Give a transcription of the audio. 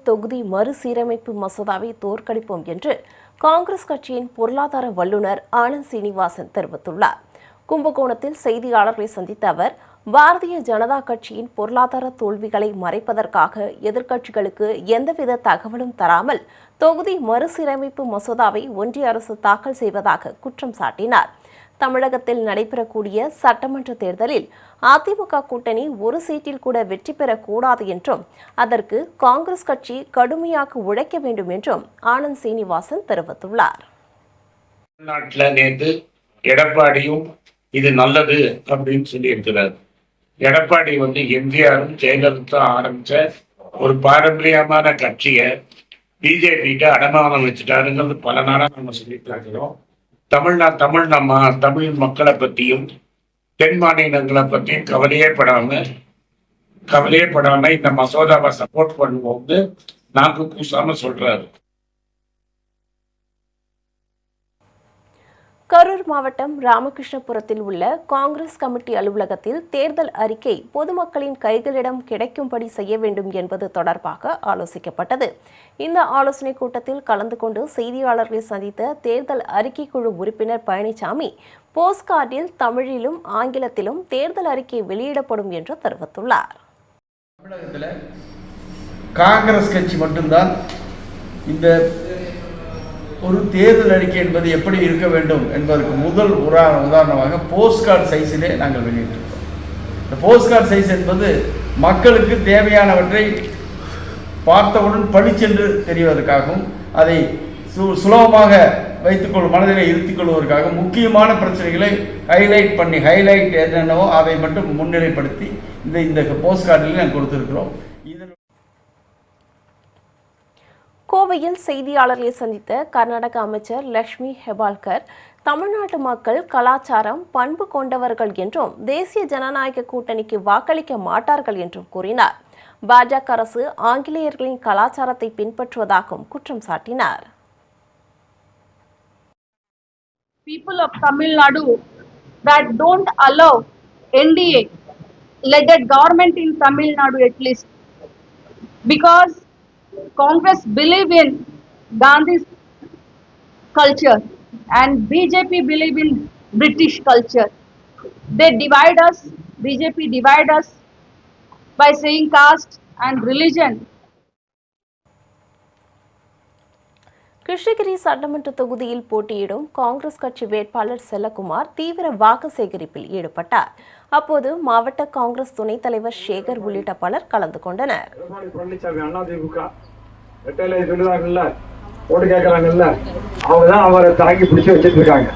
தொகுதி மறுசீரமைப்பு மசோதாவை தோற்கடிப்போம் என்று காங்கிரஸ் கட்சியின் பொருளாதார வல்லுநர் ஆனந்த் சீனிவாசன் தெரிவித்துள்ளார். கும்பகோணத்தில் செய்தியாளர்களை சந்தித்த அவர், பாரதிய ஜனதா கட்சியின் பொருளாதார தோல்விகளை மறைப்பதற்காக எதிர்க்கட்சிகளுக்கு எந்தவித தகவலும் தராமல் தொகுதி மறுசீரமைப்பு மசோதாவை ஒன்றிய அரசு தாக்கல் செய்வதாக குற்றம் சாட்டினார். தமிழகத்தில் நடைபெறக்கூடிய சட்டமன்ற தேர்தலில் அதிமுக கூட்டணி ஒரு சீட்டில் கூட வெற்றி பெறக்கூடாது என்றும் அதற்கு காங்கிரஸ் கட்சி கடுமையாக உழைக்க வேண்டும் என்றும் ஆனந்த் சீனிவாசன் தெரிவித்துள்ளார். நேற்று எடப்பாடியும் இது நல்லது அப்படின்னு சொல்லி இருக்கிறார். எடப்பாடி எம்ஜிஆரும் ஜெயலலிதா ஆரம்பிச்ச ஒரு பாரம்பரியமான கட்சியை பிஜேபிக்கு அடமானம் வச்சுட்டாருங்கிறது பல நாளா நம்ம சொல்லிட்டு இருக்கிறோம். தமிழ் மக்களை பற்றியும் தென் மாநிலங்களை பற்றியும் கவலையே படாம இந்த மசோதாவை சப்போர்ட் பண்ணுவோம்னு நாக்கு கூசாம சொல்றாரு. கரூர் மாவட்டம் ராமகிருஷ்ணபுரத்தில் உள்ள காங்கிரஸ் கமிட்டி அலுவலகத்தில் தேர்தல் அறிக்கை பொதுமக்களின் கைகளிடம் கிடைக்கும்படி செய்ய வேண்டும் என்பது தொடர்பாக ஆலோசிக்கப்பட்டது. இந்த ஆலோசனைக் கூட்டத்தில் கலந்து கொண்டு செய்தியாளர்களை சந்தித்த தேர்தல் அறிக்கை குழு உறுப்பினர் பழனிசாமி, போஸ்ட் கார்டில் தமிழிலும் ஆங்கிலத்திலும் தேர்தல் அறிக்கை வெளியிடப்படும் என்று தெரிவித்துள்ளார். தமிழகத்தில் காங்கிரஸ் கட்சி மட்டும்தான் இந்த ஒரு தேர்தல் அறிக்கை என்பது எப்படி இருக்க வேண்டும் என்பதற்கு முதல் உதாரணமாக போஸ்ட் கார்டு சைஸிலே நாங்கள் வெளியிட்டிருக்கோம். இந்த போஸ்ட் கார்டு சைஸ் என்பது மக்களுக்கு தேவையானவற்றை பார்த்தவுடன் பளிச்சென்று தெரிவதற்காகவும் அதை சுலபமாக மனதில் இருத்திக் கொள்வதற்காக முக்கியமான பிரச்சனைகளை ஹைலைட் என்னென்னவோ அதை மட்டும் முன்னிலைப்படுத்தி இந்த போஸ்ட் கார்டில் நாங்கள் கொடுத்திருக்கிறோம். கோவையில் செய்தியாளர்களை சந்தித்த கர்நாடக அமைச்சர் லட்சுமி ஹெபால்கர், தமிழ்நாட்டு மக்கள் கலாச்சாரம் பண்பு கொண்டவர்கள் என்றும் தேசிய ஜனநாயக கூட்டணிக்கு வாக்களிக்க மாட்டார்கள் என்றும் கூறினார். பாஜக அரசு ஆங்கிலேயர்களின் கலாச்சாரத்தை பின்பற்றுவதாகவும் குற்றம் சாட்டினார். People of Tamil Nadu that don't allow NDA led government in Tamil Nadu at least, because Congress believe in Gandhi's culture and BJP believe in British culture. They divide us, BJP divide us by saying caste and religion. Krishnagiri சட்டமன்ற தொகுதியில் போட்டியிடும் காங்கிரஸ் கட்சி வேட்பாளர் செல்லகுமார் தீவிர வாக்கு சேகரிப்பில் ஈடுபட்டார். அப்போது மாவட்ட காங்கிரஸ் துணைத் தலைவர் சேகர் உள்ளிட்ட பலர் கலந்து கொண்டனர். ஓட்டு கேட்கறாங்கல்ல, அவங்க தான் அவரை தாங்கி பிடிச்சி வச்சிட்டு இருக்காங்க.